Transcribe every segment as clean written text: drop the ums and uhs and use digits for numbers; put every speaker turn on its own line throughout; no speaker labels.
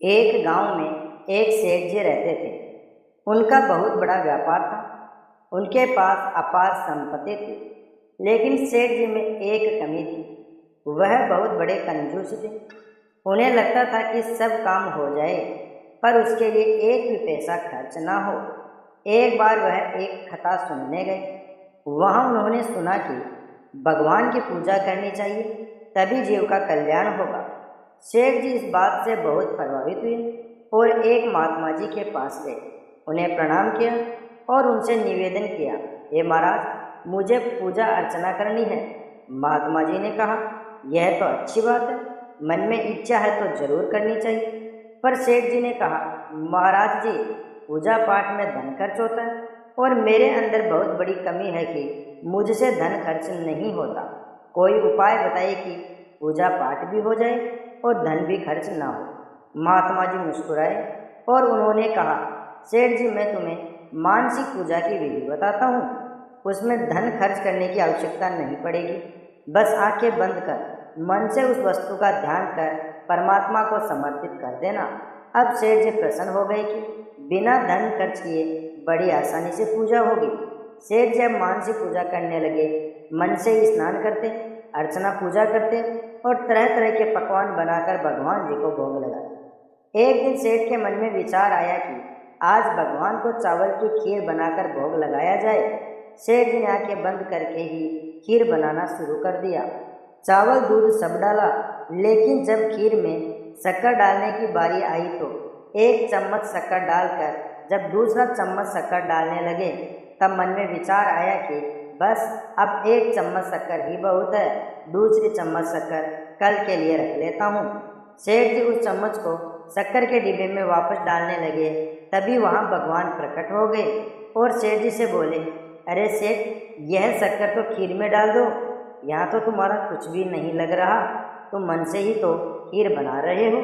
एक गांव में एक सेठ जी रहते थे। उनका बहुत बड़ा व्यापार था। उनके पास अपार संपत्ति थी, लेकिन सेठ जी में एक कमी थी। वह बहुत बड़े कंजूस थे। उन्हें लगता था कि सब काम हो जाए, पर उसके लिए एक भी पैसा खर्च ना हो। एक बार वह एक कथा सुनने गए। वहाँ उन्होंने सुना कि भगवान की पूजा करनी चाहिए, तभी जीव का कल्याण होगा। सेठ जी इस बात से बहुत प्रभावित हुए और एक महात्मा जी के पास गए। उन्हें प्रणाम किया और उनसे निवेदन किया, हे महाराज, मुझे पूजा अर्चना करनी है। महात्मा जी ने कहा, यह तो अच्छी बात है, मन में इच्छा है तो जरूर करनी चाहिए। पर सेठ जी ने कहा, महाराज जी, पूजा पाठ में धन खर्च होता है और मेरे अंदर बहुत बड़ी कमी है कि मुझसे धन खर्च नहीं होता। कोई उपाय बताइए कि पूजा पाठ भी हो जाए और धन भी खर्च ना हो। महात्मा जी मुस्कुराए और उन्होंने कहा, सेठ जी, मैं तुम्हें मानसिक पूजा की विधि बताता हूँ। उसमें धन खर्च करने की आवश्यकता नहीं पड़ेगी। बस आंखें बंद कर मन से उस वस्तु का ध्यान कर परमात्मा को समर्पित कर देना। अब सेठ जी प्रसन्न हो गए कि बिना धन खर्च किए बड़ी आसानी से पूजा होगी। सेठ जब मानसिक पूजा करने लगे, मन से ही स्नान करते, अर्चना पूजा करते और तरह तरह के पकवान बनाकर भगवान जी को भोग लगाते। एक दिन सेठ के मन में विचार आया कि आज भगवान को चावल की खीर बनाकर भोग लगाया जाए। सेठ जी ने आंखें बंद करके ही खीर बनाना शुरू कर दिया। चावल दूध सब डाला, लेकिन जब खीर में शक्कर डालने की बारी आई तो एक चम्मच शक्कर डालकर जब दूसरा चम्मच शक्कर डालने लगे, तब मन में विचार आया कि बस अब एक चम्मच शक्कर ही बहुत है, दूसरी चम्मच शक्कर कल के लिए रख लेता हूँ। सेठ जी उस चम्मच को शक्कर के डिब्बे में वापस डालने लगे, तभी वहाँ भगवान प्रकट हो गए और सेठ जी से बोले, अरे सेठ, यह शक्कर तो खीर में डाल दो। यहाँ तो तुम्हारा कुछ भी नहीं लग रहा, तुम मन से ही तो खीर बना रहे हो।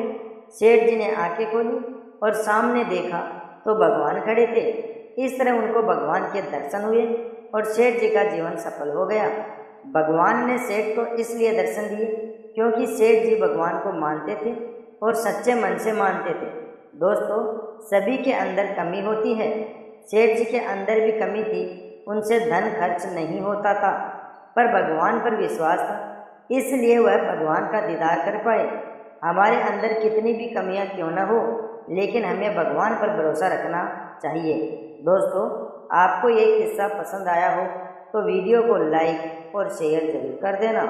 सेठ जी ने आंखें खोली और सामने देखा तो भगवान खड़े थे। इस तरह उनको भगवान के दर्शन हुए और सेठ जी का जीवन सफल हो गया। भगवान ने सेठ को इसलिए दर्शन दिए क्योंकि सेठ जी भगवान को मानते थे और सच्चे मन से मानते थे। दोस्तों, सभी के अंदर कमी होती है। सेठ जी के अंदर भी कमी थी, उनसे धन खर्च नहीं होता था, पर भगवान पर विश्वास था, इसलिए वह भगवान का दीदार कर पाए। हमारे अंदर कितनी भी कमियां क्यों न हो, लेकिन हमें भगवान पर भरोसा रखना चाहिए। दोस्तों, आपको ये किस्सा पसंद आया हो तो वीडियो को लाइक और शेयर जरूर कर देना।